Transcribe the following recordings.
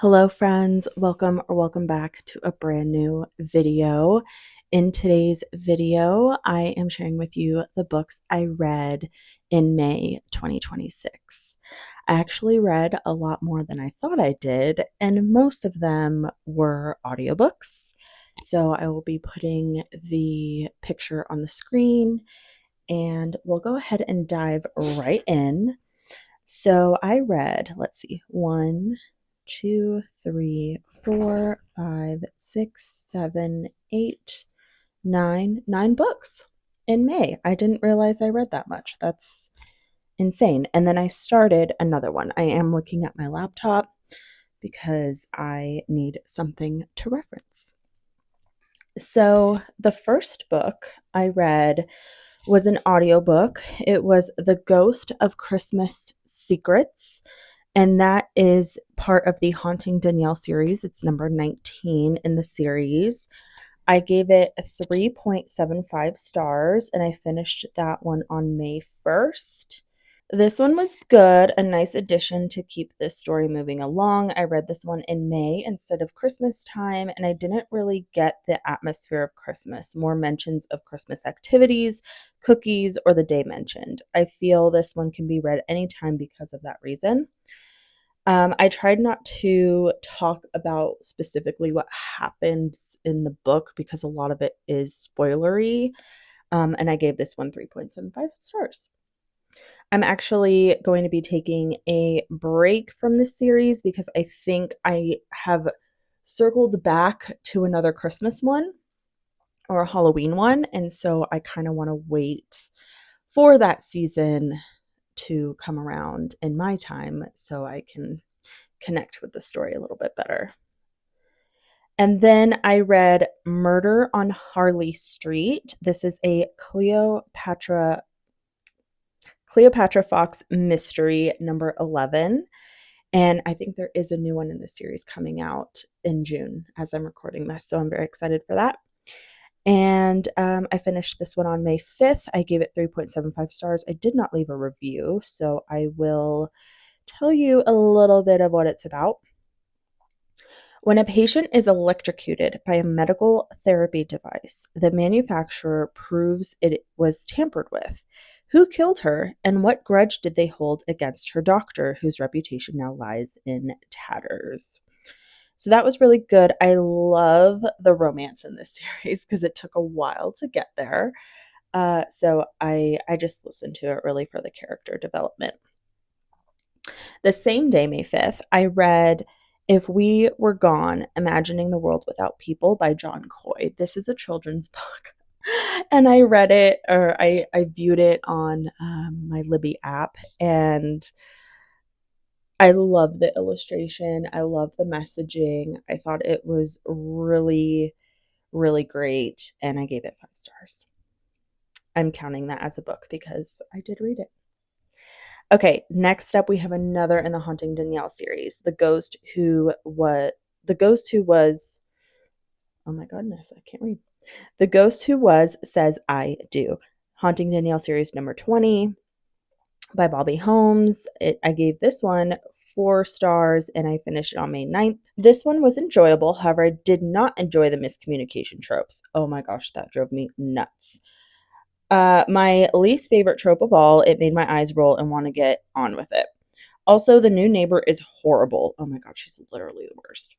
Hello friends, welcome back to a brand new video. In today's video, I am sharing with you the books I read in May 2026. I actually read a lot more than I thought I did, and most of them were audiobooks. So I will be putting the picture on the screen and we'll go ahead and dive right in. So I read, let's see, 9 books in May. I didn't realize I read that much. That's insane. And then I started another one. I am looking at my laptop because I need something to reference. So the first book I read was an audiobook. It was The Ghost of Christmas Secrets, and that is part of the Haunting Danielle series. It's number 19 in the series. I gave it 3.75 stars, and I finished that one on May 1st. This one was good, a nice addition to keep this story moving along. I read this one in May instead of Christmas time, and I didn't really get the atmosphere of Christmas. More mentions of Christmas activities, cookies, or the day mentioned. I feel this one can be read anytime because of that reason. I tried not to talk about specifically what happens in the book because a lot of it is spoilery, and I gave this one 3.75 stars. I'm actually going to be taking a break from this series because I think I have circled back to another Christmas one or a Halloween one. And so I kind of want to wait for that season to come around in my time so I can connect with the story a little bit better. And then I read Murder on Harley Street. This is a Cleopatra Fox mystery, number 11. And I think there is a new one in the series coming out in June as I'm recording this. So I'm very excited for that. And I finished this one on May 5th. I gave it 3.75 stars. I did not leave a review, so I will tell you a little bit of what it's about. When a patient is electrocuted by a medical therapy device, the manufacturer proves it was tampered with. Who killed her, and what grudge did they hold against her doctor, whose reputation now lies in tatters? So that was really good. I love the romance in this series because it took a while to get there. So I just listened to it really for the character development. The same day, May 5th, I read If We Were Gone, Imagining the World Without People by John Coy. This is a children's book. And I read it, or I viewed it on my Libby app, and I love the illustration. I love the messaging. I thought it was really, really great, and I gave it 5 stars. I'm counting that as a book because I did read it. Okay, next up we have another in the Haunting Danielle series, The Ghost Who Was, oh my goodness, I can't read. The Ghost Who Was Says I Do. Haunting Danielle series number 20 by Bobby Holmes. I gave this one 4 stars and I finished it on May 9th. This one was enjoyable. However, I did not enjoy the miscommunication tropes. Oh my gosh, that drove me nuts. My least favorite trope of all, it made my eyes roll and want to get on with it. Also, the new neighbor is horrible. Oh my god, she's literally the worst.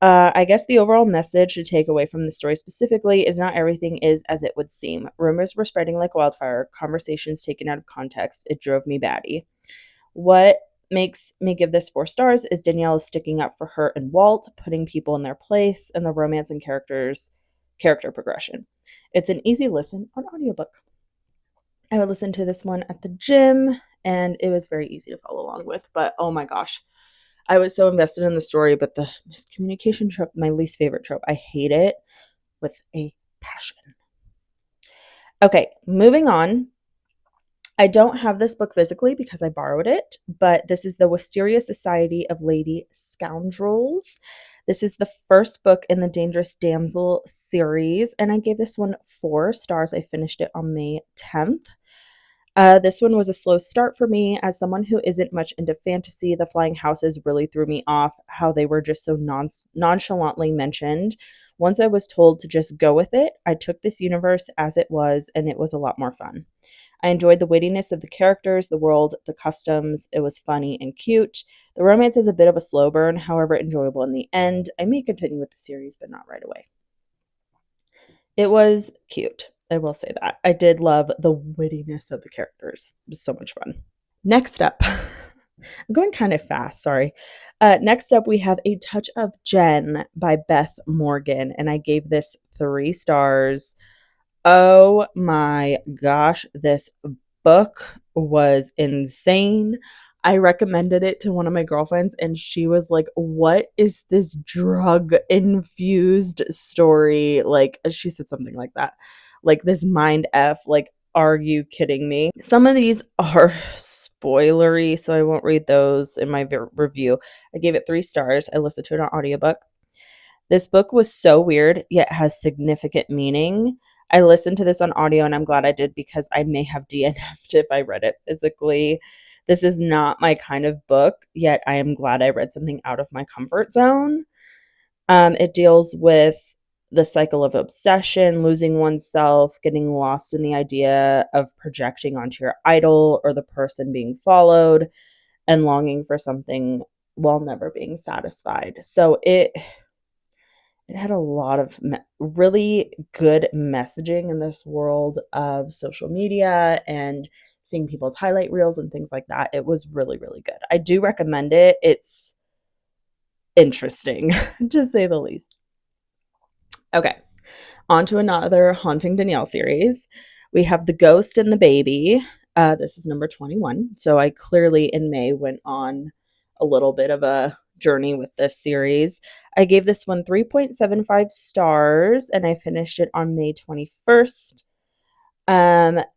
I guess the overall message to take away from the story specifically is not everything is as it would seem. Rumors were spreading like wildfire, conversations taken out of context. It drove me batty. What makes me give this 4 stars is Danielle is sticking up for her and Walt, putting people in their place, and the romance and character progression. It's an easy listen on audiobook. I would listen to this one at the gym, and it was very easy to follow along with, but oh my gosh. I was so invested in the story, but the miscommunication trope, my least favorite trope. I hate it with a passion. Okay, moving on. I don't have this book physically because I borrowed it, but this is The Wisteria Society of Lady Scoundrels. This is the first book in the Dangerous Damsel series, and I gave this one 4 stars. I finished it on May 10th. This one was a slow start for me. As someone who isn't much into fantasy, the flying houses really threw me off, how they were just so nonchalantly mentioned. Once I was told to just go with it, I took this universe as it was, and it was a lot more fun. I enjoyed the wittiness of the characters, the world, the customs. It was funny and cute. The romance is a bit of a slow burn, however, enjoyable in the end. I may continue with the series, but not right away. It was cute. I will say that. I did love the wittiness of the characters. It was so much fun. Next up, I'm going kind of fast, sorry. Next up, we have A Touch of Jen by Beth Morgan, and I gave this 3 stars. Oh my gosh, this book was insane. I recommended it to one of my girlfriends, and she was like, "What is this drug infused story?" Like, she said something like that. Like, this mind F. Like, are you kidding me? Some of these are spoilery, so I won't read those in my review. I gave it 3 stars. I listened to it on audiobook. This book was so weird, yet has significant meaning. I listened to this on audio and I'm glad I did because I may have DNF'd if I read it physically. This is not my kind of book, yet I am glad I read something out of my comfort zone. It deals with the cycle of obsession, losing oneself, getting lost in the idea of projecting onto your idol or the person being followed, and longing for something while never being satisfied. So it had a lot of really good messaging in this world of social media and seeing people's highlight reels and things like that. It was really, really good. I do recommend it. It's interesting, to say the least. Okay, on to another Haunting Danielle series. We have The Ghost and the Baby. This is number 21. So I clearly in May went on a little bit of a journey with this series. I gave this one 3.75 stars and I finished it on May 21st.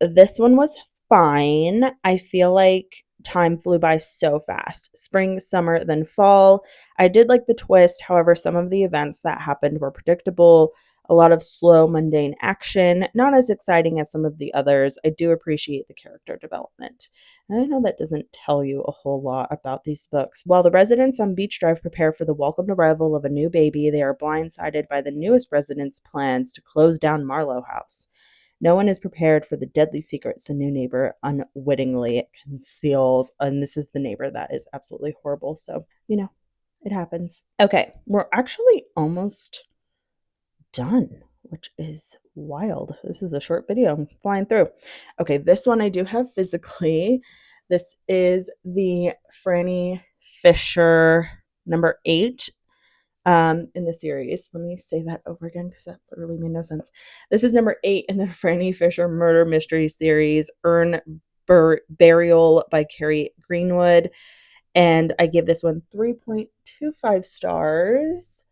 This one was fine. I feel like time flew by so fast. Spring, summer, then fall. I did like the twist. However, some of the events that happened were predictable. A lot of slow, mundane action, not as exciting as some of the others. I do appreciate the character development. And I know that doesn't tell you a whole lot about these books. While the residents on Beach Drive prepare for the welcome arrival of a new baby, they are blindsided by the newest residents' plans to close down Marlowe House. No one is prepared for the deadly secrets the new neighbor unwittingly conceals. And this is the neighbor that is absolutely horrible. So, it happens. Okay, we're actually almost done, which is wild. This is a short video. I'm flying through. Okay, this one I do have physically. This is the Franny Fisher number 8 in the series. Let me say that over again because that literally made no sense. This is number 8 in the Franny Fisher murder mystery series, Burial by Carrie Greenwood. And I give this one 3.25 stars.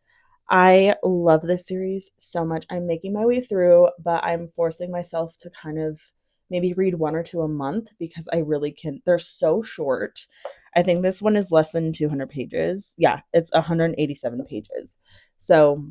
I love this series so much. I'm making my way through, but I'm forcing myself to kind of maybe read 1 or 2 a month because I really can. They're so short. I think this one is less than 200 pages. Yeah, it's 187 pages. So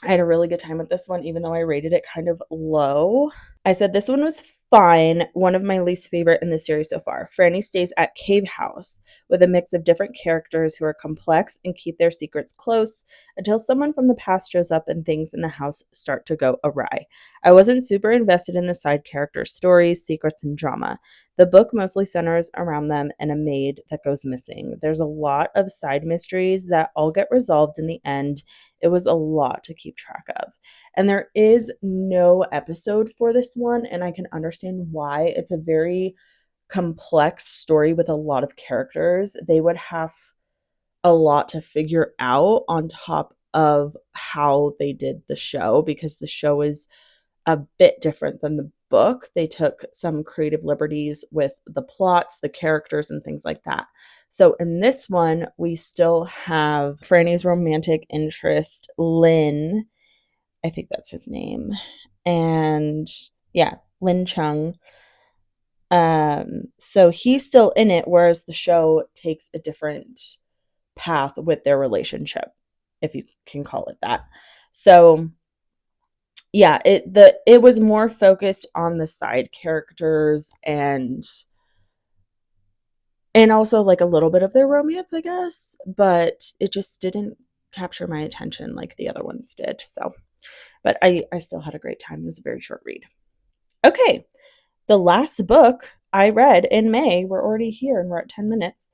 I had a really good time with this one, even though I rated it kind of low. I said this one was fine, one of my least favorite in the series so far. Franny stays at Cave House with a mix of different characters who are complex and keep their secrets close until someone from the past shows up and things in the house start to go awry. I wasn't super invested in the side characters' stories, secrets, and drama. The book mostly centers around them and a maid that goes missing. There's a lot of side mysteries that all get resolved in the end. It was a lot to keep track of. And there is no episode for this one, and I can understand why. It's a very complex story with a lot of characters. They would have a lot to figure out on top of how they did the show because the show is a bit different than the book. They took some creative liberties with the plots, the characters, and things like that. So in this one, we still have Franny's romantic interest, Lin. I think that's his name. And yeah, Lin Chung. So he's still in it, whereas the show takes a different path with their relationship, if you can call it that. So yeah, it was more focused on the side characters and also like a little bit of their romance, I guess, but it just didn't capture my attention like the other ones did. So, but I still had a great time. It was a very short read. Okay, the last book I read in May, we're already here and we're at 10 minutes,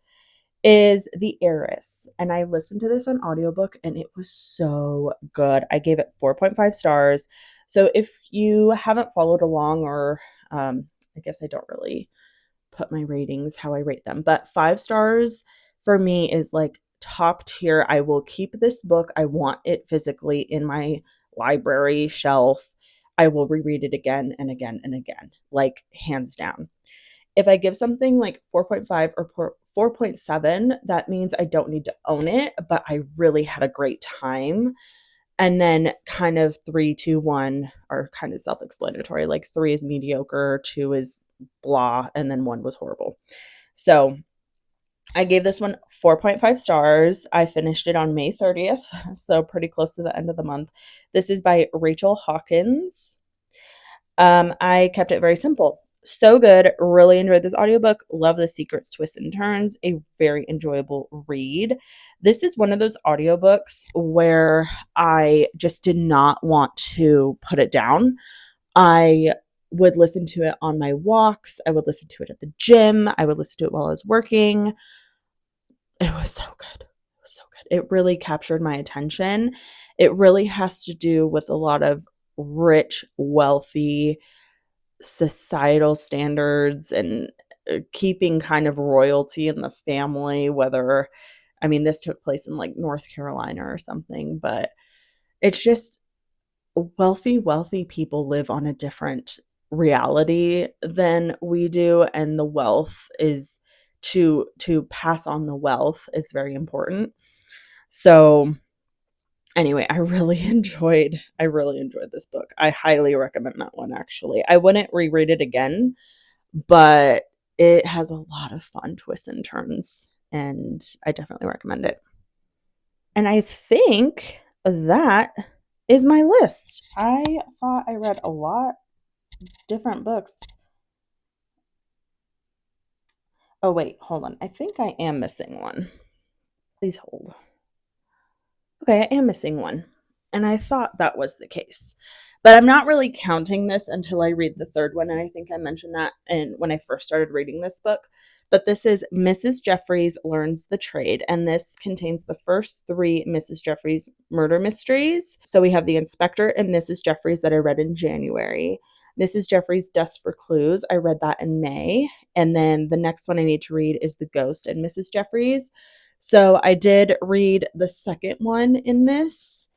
is The Heiress. And I listened to this on audiobook and it was so good. I gave it 4.5 stars. So if you haven't followed along, or I guess I don't really put my ratings how I rate them, but 5 stars for me is like top tier. I will keep this book. I want it physically in my library shelf. I will reread it again and again and again, like hands down. If I give something like 4.5 or 4.7, that means I don't need to own it, but I really had a great time. And then kind of 3, 2, 1 are kind of self explanatory. Like 3 is mediocre, 2 is blah, and then 1 was horrible. So I gave this one 4.5 stars. I finished it on May 30th, so pretty close to the end of the month. This is by Rachel Hawkins. I kept it very simple. So good. Really enjoyed this audiobook. Love the secrets, twists, and turns. A very enjoyable read. This is one of those audiobooks where I just did not want to put it down. I would listen to it on my walks. I would listen to it at the gym. I would listen to it while I was working. It was so good. It was so good. It really captured my attention. It really has to do with a lot of rich, wealthy, societal standards and keeping kind of royalty in the family, whether, I mean, this took place in like North Carolina or something, but it's just wealthy people live on a different reality than we do, and the wealth is to pass on the wealth is very important. So anyway, I really enjoyed this book. I highly recommend that one actually. I wouldn't reread it again, but it has a lot of fun twists and turns, and I definitely recommend it. And I think that is my list. I thought I read a lot different books. Oh wait, hold on. I think I am missing one. Please hold. Okay, I am missing one. And I thought that was the case. But I'm not really counting this until I read the third one. And I think I mentioned that when I first started reading this book. But this is Mrs. Jeffries Learns the Trade. And this contains the first 3 Mrs. Jeffries murder mysteries. So we have The Inspector and Mrs. Jeffries that I read in January. Mrs. Jeffries' Dust for Clues, I read that in May. And then the next one I need to read is The Ghost and Mrs. Jeffries. So I did read the second one in this,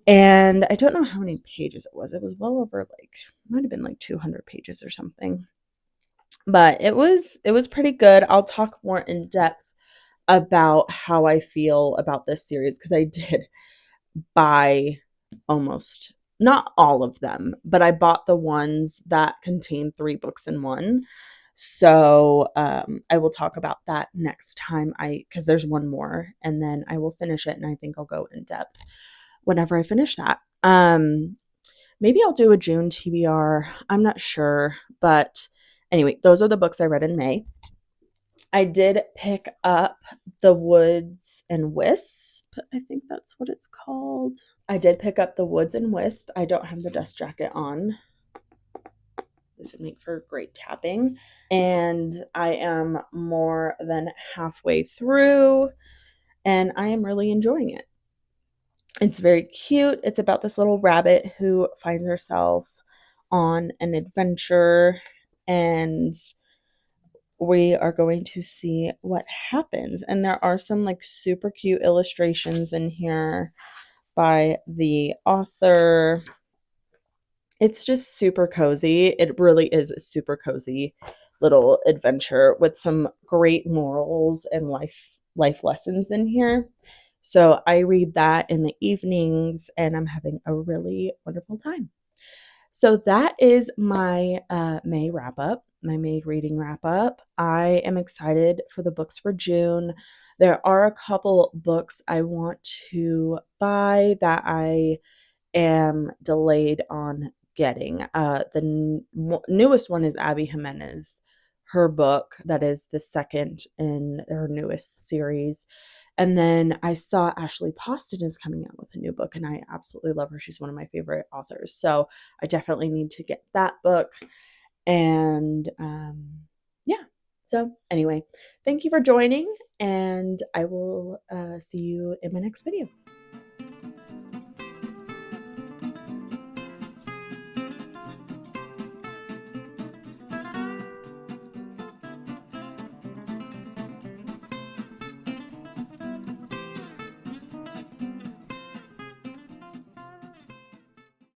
and I don't know how many pages it was. It was well over like, it might have been like 200 pages or something. But it was pretty good. I'll talk more in depth about how I feel about this series because I did buy almost not all of them, but I bought the ones that contain 3 books in one. So I will talk about that next time because there's one more and then I will finish it and I think I'll go in depth whenever I finish that. Maybe I'll do a June TBR. I'm not sure, but anyway, those are the books I read in May. I did pick up The Woods and Wisp. I think that's what it's called. I did pick up The Woods and Wisp. I don't have the dust jacket on. This would make for great tapping. And I am more than halfway through, and I am really enjoying it. It's very cute. It's about this little rabbit who finds herself on an adventure, and we are going to see what happens. And there are some like super cute illustrations in here by the author. It's just super cozy. It really is a super cozy little adventure with some great morals and life lessons in here. So I read that in the evenings and I'm having a really wonderful time. So that is my May wrap up, my May reading wrap up. I am excited for the books for June. There are a couple books I want to buy that I am delayed on getting. The newest one is Abby Jimenez, her book that is the second in her newest series. And then I saw Ashley Poston is coming out with a new book, and I absolutely love her. She's one of my favorite authors. So I definitely need to get that book. And yeah. So anyway, thank you for joining, and I will see you in my next video.